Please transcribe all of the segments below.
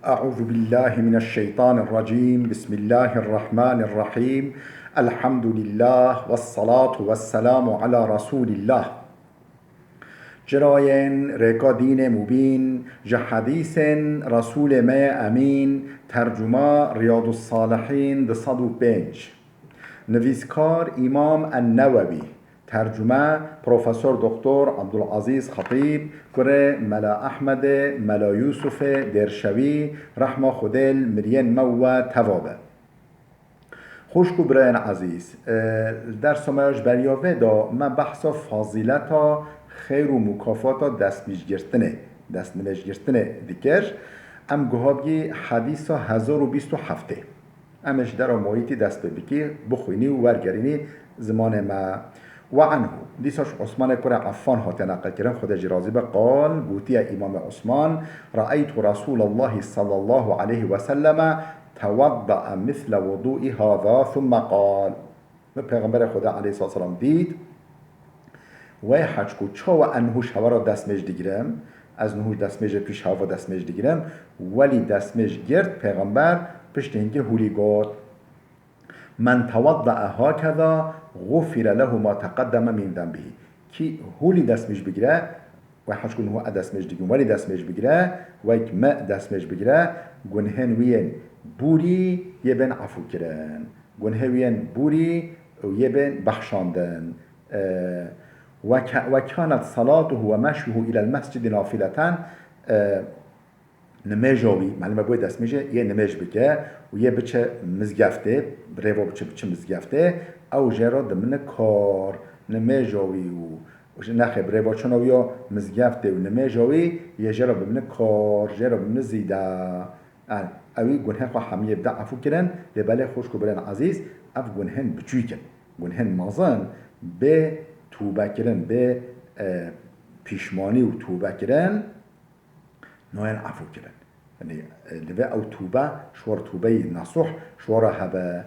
أعوذ بالله من الشيطان الرجيم. بسم الله الرحمن الرحيم. الحمد لله والصلاة والسلام على رسول الله. جراين ريكا دين مبين جحديث رسول ما أمين. ترجمة رياض الصالحين ده صدو بينج. نویسکار امام النووی. ترجمه پروفسور دکتر عبدالعزیز خطیب. کره ملا احمد ملا یوسف درشوی رحمه خودل مرین مو توابه. خوشکو برای عزیز در سمایش بریاوه دا من بحثا فاضیلتا خیر و مکافاتا دست نمیش گرتنه دیگر ام گوهابی حدیثا 1027 امش در محیطی دست بکی بخوینی و ورگرینی زمان ما و عنه دیساش عثمان کره عفان هات نقل کرن خود جرازی به قال گوتی امام عثمان رأيت رسول الله صلى الله عليه وسلم توضأ مثل وضوء هذا ثم قال پیغمبر خدا علیه الصلاة والسلام دید و حج کو چا و انهوش هوا را دستمش دیگرم از نهوش دستمش پیش هوا دستمش دیگرم ولی دستمش گرد پیغمبر پشت اینکه هولی گفت من توضأ هكذا غفر له ما تقدم من ذنبه کی هولی دستمش بگیره و حج کن هو دستمش دیگم ولی دستمش بگیره و یک ما دستمش بگیره گنهن وین بوری یه بین عفو کرن گنه وین بوری یه بین بخشاندن و كانت صلاته و مشيه الى المسجد نافلة نماجاوی معلومه باید دست میشه یه نماج بکه و یه بچه مزگفته بریوا بچه مزگفته او جرا دمن کار نماجاوی و نخه بریوا چون یا مزگفته و نماجاوی یه جرا بمن کار جرا بمن زیده اوی گنه خواه همیه بده عفو کرن لباله خوش کو برن عزیز اف گنهن بچوی کن گنهن مازن به توبه کرن به پیشمانی و توبه کرن نوعاً عفو كرن يعني لبا أو توبة شوار توبة نصح شوار هبا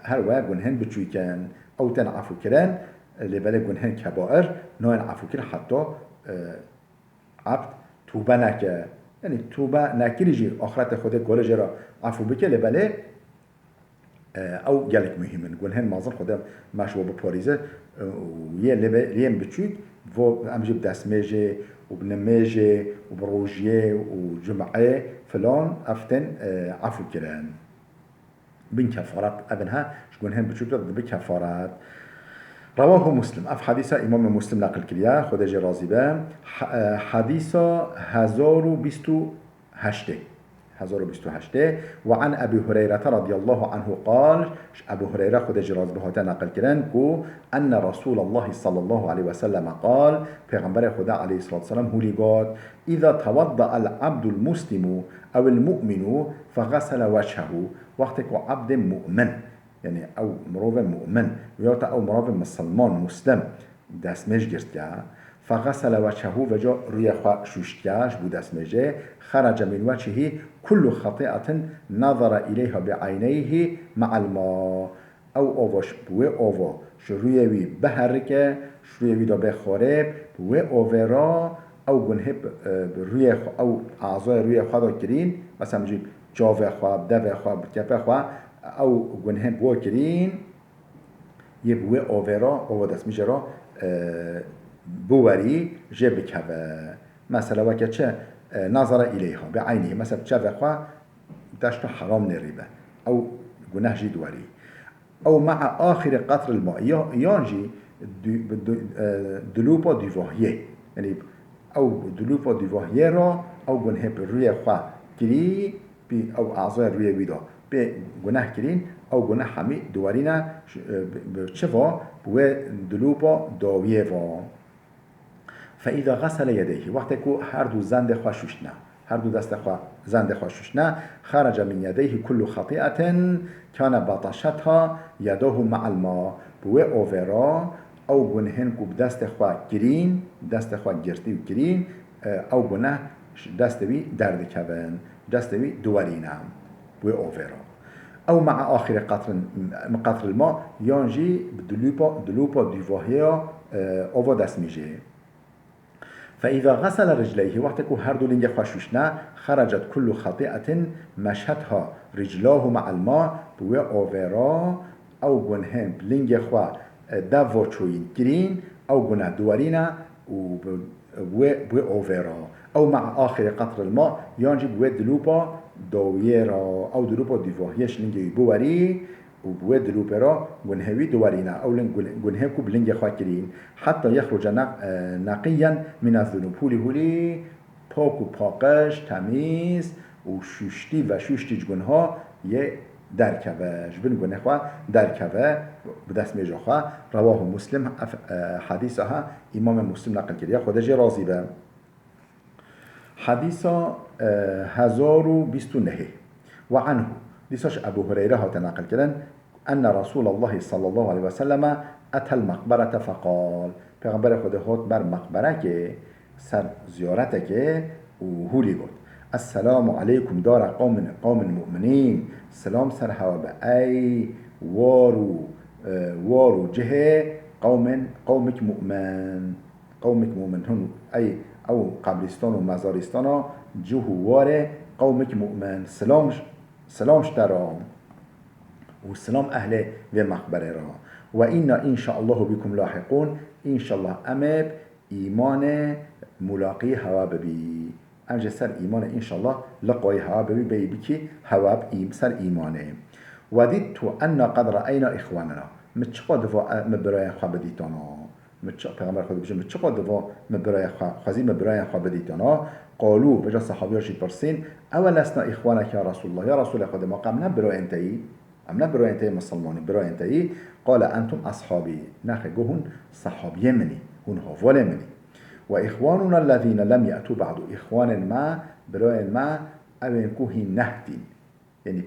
هر واحد جنهن بتشوي كان أو تن عفو كرن لبا جنهن كبائر نوعاً عفو كرن حتى عبد توبة نك يعني توبة نكيرجي آخرت خودت قال جرا عفو بك لبا أو جالك مهمن جنهن مازن خدا مشوا بباريزه ويا لبا ليم بتشوي و أمجيب دسمجه وبنماجه وبروجيه وجمعه فلان أفتن عفو كران بين كفارات أبنها شكون هن بتشوفوا بكفارات. رواه مسلم أف حديثة إمام مسلم نقل كليا خدا جرازي به حديثة 1028 وعن أبي هريرة رضي الله عنه قال أبو هريرة خد جراز بهاتا نقل كران كو أن رسول الله صلى الله عليه وسلم قال پیغمبر خدا عليه الصلاة والسلام هو لقاد إذا توضأ العبد المسلم أو المؤمن فغسل وجهه وقتك عبد مؤمن يعني أو مروف مؤمن ويوتا أو مروف مسلم دست مش گرد فغسل وجهه وجا روی خواه شوشتیاش بود اسمجه خرج من وجهه كل خطيئة نظر إليها بعينيه مع الماء أو أوش بوه أوه شرويوي بهركه شرويوي دا بخارب بوه أوه را أو جنهب روی أو أعضاء روی خواه دا کرین مثلا مجيب جاوه خواه دوه خواه بکپه خواه أو جنهب بوه کرین یه بوه أوه را أوه دسمجه را بواری جب كذا مثلا وقت چه نظر إليها بعينه مثلا چه خواه داشت حرام نريبه أو جناه جدواري أو مع آخر قطر الماء يانجي دلوبا ديفاهيه يعني أو دلوبا ديفاهيه را أو جناه بروي خواه كري أو أعضاء روي ويدا بجناه كرين أو جناه حمي دوارينا بشفا بو دلوبا داويه فإذا غسل يديه وقتی که هر دو زند خوششنا هر دو دست زند خوششنا خرج من يديه كل خطيئة كان بطشتها يده مع الماء بو اوورا او گنهن کو دست خو گرین دست خو گرتی و گرین او گنه دست وی درد کبن دست وی دوارینه بو اوورا او مع آخر قطر الماء ينجي دلوبا ديفاهيا او دست میجه فإذا غسل رجليه وقتك هر دو لنجي خوشوشنا خرجت كل خطيئة مشهدها رجلاه مع الماء بوي أوفيرا أو جنهم لنجي خوا دافو چوين جرين أو جنه دوارينا بوي أوفيرا أو مع آخر قطر الماء يانجي بوي دلوبا دويرا أو دلوبا ديفوهيش لنجي بواري وبوي دلوبرا جنهوي دوارينا أو جنهكو بلنجي خاكرين حتى يخرج نقيا من الذنوب هولي پاک و پاکش تمیز و شوشتی و شوشتی جگنها یه درکوهش بین گنه خواه درکوه بدست میجا خواه رواه مسلم حدیث ها امام مسلم نقل کرده خودش راضی به حدیث 1029 و عنه دیساش ابو هریره ها تنقل کردن ان رسول الله صلی الله علیه وسلم اتى المقبره فقال پیغمبر خدا هات بر مقبره که سر زیارته که و هولی گفت السلام علیکم دار قوم مؤمنین سلام سر هوا به ای وارو جه قومك مؤمن هن ای او قبرستان و مزارستان جه وار قومك مؤمن سلامش درام و سلام اهل و مقبره را و اینا ان شاء الله بكم لاحقون ان شاء الله امب ایمان ملاقی هوا ببی امجه سر ایمان انشالله لقای هوا ببی بکی هوا سر ایمانه ودیدت ان قد رأینا اخواننا مچقا دفاع مبرای خواه بدیتانا پیغمبر خود بجه مچقا دفاع مبرای خواه بدیتانا قالو بجا صحابی هاشید پرسین اول اسنا اخوانک یا رسول الله یا رسول خود ما قم نبرای انتهی مسلمانی برای انتهی قال انتم اصحابی نخه گوهن صحابی منی هون هاوال منی و اخواننا الذين لم يأتوا بعد اخوان ما برای ما اوین کوهی نهدین یعنی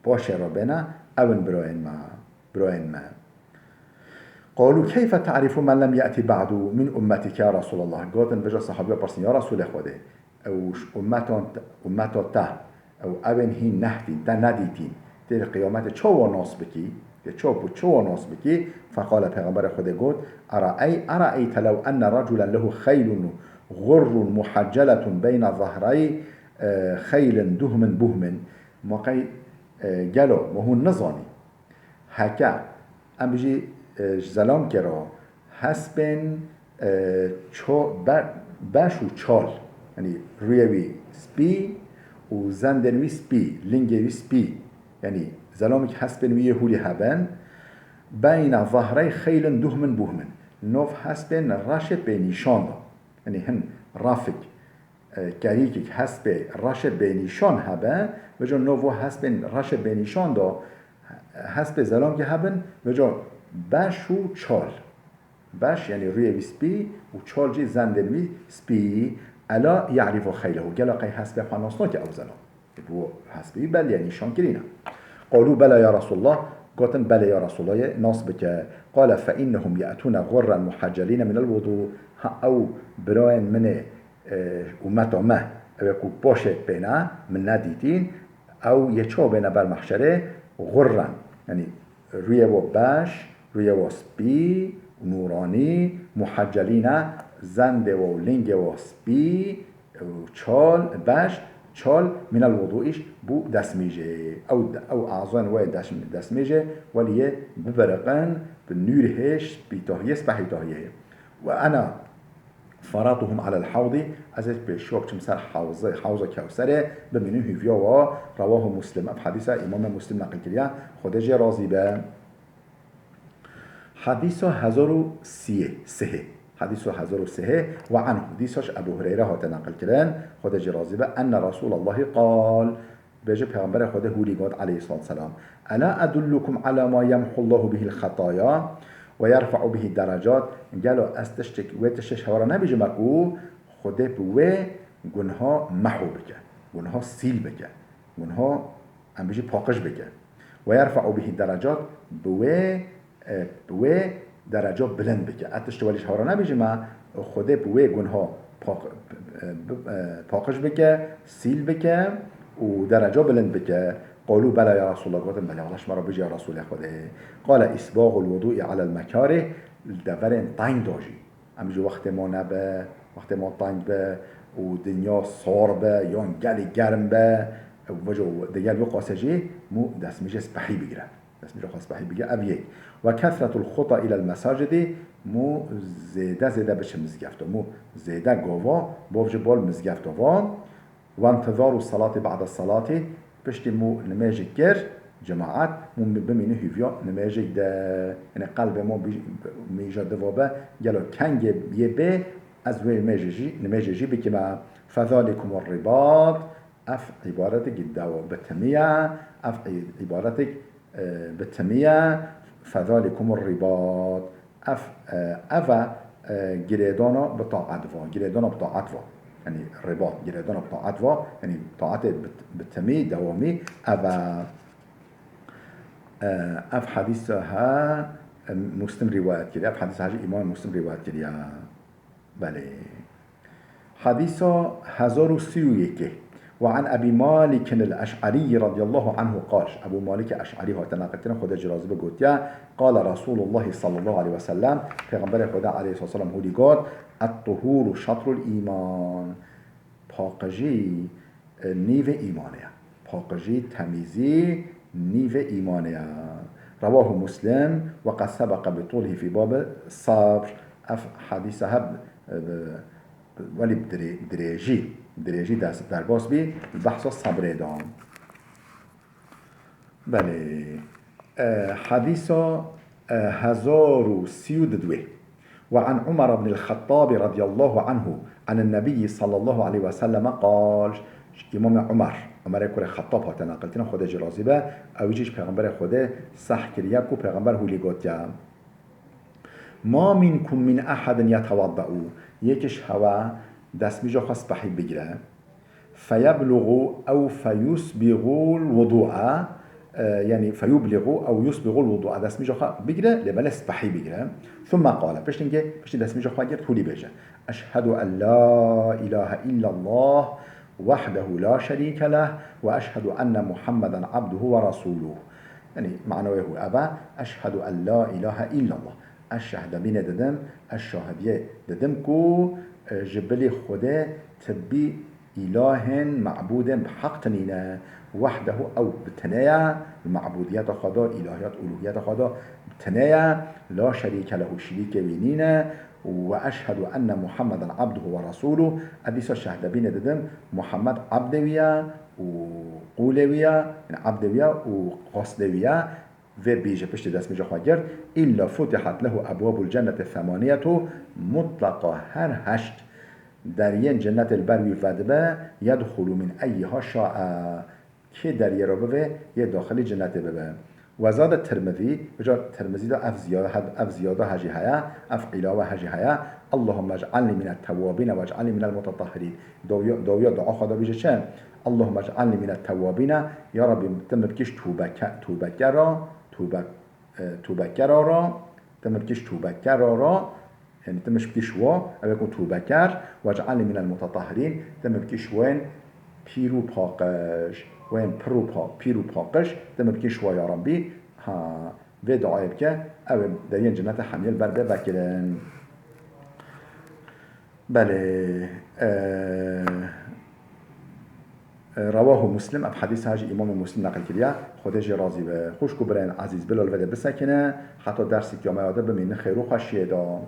باشه را بنا اوین برای ما قالوا كيف تعرف من لم يأتي بعد من امتك يا رسول الله قالن بجا صحابي برسن يا رسول خدا او امتا تا او اوین هی نهدین تا ندیتین در قیامت چو ناس بکی چو ناس بکی فقال پیغمبر خدا گفت ارأيت لو ان رجلا له خيل غر محجلة بين ظهري خيل دهم بهم موقعی گلو مهو نزانی هکا ام بجی زلام کرا هسبن باش و چال یعنی رویوی سپی و زندنوی سپی لنگوی سپی یعنی زلامی که هسبن وی هولی هبن بین ظهری خیل دهم بهم نوف هسبن رشد به نشان دا یعنی هن رافق گریکی که هسب رشد به نشان هبن و جا نوو هسبن رشد به نشان دا هسب زلام که هبن و جا باش و چال باش یعنی روی وی سپی و چال جی زندنوی سپی الا یعرف خیله گلا قی هسب خاناسنا که او زلام بو هسبی بل یعنی شان کرینه قالوا بلى يا رسول الله قالن بلى يا رسول الله ناصبك قال فإنهم يأتون غرا محجلين من الوضوء أو براين من أمتا ما يكو باشت بينا من نديتين أو يچو بينا بالمحشره غرا يعني روية باش روية سبي نوراني محجلين زند و لنگ و سبي چال باش چال من الوضوئش بو دسمیجه او اعضان وای دسمیجه ولی ببرقن بالنورهش بتاهیه سبحی تاهیه و انا فراتهم على الحوض ازش به شوق چمسر حوض کوثره بمینو هیویا و رواه مسلم اب حدیث امام مسلم نقل کرده خودش راضی به حدیث 1033 حديث 1003 وعنه حديثش أبو هريرة هات نقل كلام خد جرازي أن رسول الله قال بيجي پیغمبر خود هولي قال عليه الصلاة والسلام ألا أدلكم على ما يمحو الله به الخطايا ويرفع به الدرجات قالوا استشتك ويتشش هورا نبيجي مكو خود بوه گنها محو بك گنها سيل بك گنها ام بيجي پاقش بك ويرفع به الدرجات بوه درجه بلند بکه اتش تولیش هارا نبیجه ما خوده بوی گنها پاقش بکه سیل بکه و درجه بلند بکه قالوا بلا یا رسول الله گفتم بلا ولش مرا بجی یا رسول خوده قال اسباغ الوضوء على المكاره دورن تاین داجی همجور وقت ما نبه وقت ما تنگ به و دنیا صار به یا گلی گرم به وجو دگل یو قاسجی مو دست میشه سپحی بگیره دست میشه خواست سپحی بگیره اب یک و کثرت الخطا الى المساجد مو زیده بشه مزگفت مو زیده گاوا باوجه بال مزگفت و انتظار الصلاة بعد الصلاة پشتی مو نماجه گر جماعت مو بمینه هیویا نماجه ده یعنی قلب ما میجا دوابه گلو کنگ یه به از وی نماجه جی بکمه فذالکم الرباط اف عبارتك الدواء بالتمية اف عبارتك بالتمية فذلكم الرباط اف افا جريدانا بطاعت يعني الرباط جريدانا بطاعت يعني طاعت بالتمي دوامي افا اف حديثها مسلم رواية كده اف حديثها امام مسلم رواية كده بله حديث 1031 وعن أبي مالك الأشعري رضي الله عنه قال أبو مالك الأشعري هو تناقلتنا خدا جرازي بقوتيا قال رسول الله صلى الله عليه وسلم پیغمبر خدا عليه الصلاة والسلام هو قال الطهور شطر الإيمان پاقجي نيف إيمانيا پاقجي تميزي نيف إيمانيا رواه مسلم وقد سبق بطوله في باب الصبر اف حديثها ولی دريجي در باس بي البحث الصبر دام بله حديث 1032 وعن عمر بن الخطاب رضي الله عنه عن النبي صلى الله عليه وسلم قال امام عمر يكون خطاب ها تناقلتنا خدا جرازي با اويجيش پیغمبر خدا صح كريا كو پیغمبر هولي گوتيا ما منكم من احد يتوضأ يكش هوا دست میجا خواست بحی بگیره فيبلغ او فيسبغ الوضوء يعني فيبلغ او يسبغ الوضوء دست میجا خواست بگیره لبلست بحی بگیره ثم قال پشت دست میجا خواست گرد تولی بجه اشهد ان لا اله الا الله وحده لا شريك له واشهد ان محمدا عبده ورسوله يعني معناه هو ابا اشهد ان لا اله الا الله الشهد بين ددم الشاهدية ددم كو جبلي خدا تبي إله معبود بحق تنينه وحده أو بتنايا المعبوديات خدا إلهيات ألوهيات خدا بتنايا لا شريك له شريك بينينا وأشهد أن محمدا عبده ورسوله أديس الشهد بين ددم محمد عبدويا وقولويا يعني عبدويا وقصدويا و بيجي پشت دست میجا خواهد گرد إلا فتحت له أبواب الجنة الثمانية مطلقا هر هشت در ين جنة البروي فدبه يدخل من أيها شاء که در یه رابه یه داخل جنت ببه وزاد الترمذي بجا الترمذي دا اف زيادة هجي هيا اف علاوة هجي هيا اللهم اجعلني من التوابين واجعلني من المتطهرين داويا دعا خدا بيجي چه اللهم اجعلني من التوابين يا رب تم بكش توبكر را تم بكش توبكر را يعني تمش بكش وا او يكون توبكر واجعلني من المتطهرين تم بكش وين پیرو پاقش وين پیرو پاقش تم بكش وا يا ربي ها و دعای بکه او در این جنت حمیل برده بکرن بله رواه مسلم اب حدیث هاجی امام مسلم نقل کریا خودش راضی به خوش کو برن عزیز بلال وده بسکنه حتی درسی که ما یاده بمینه خیرو خشیه دا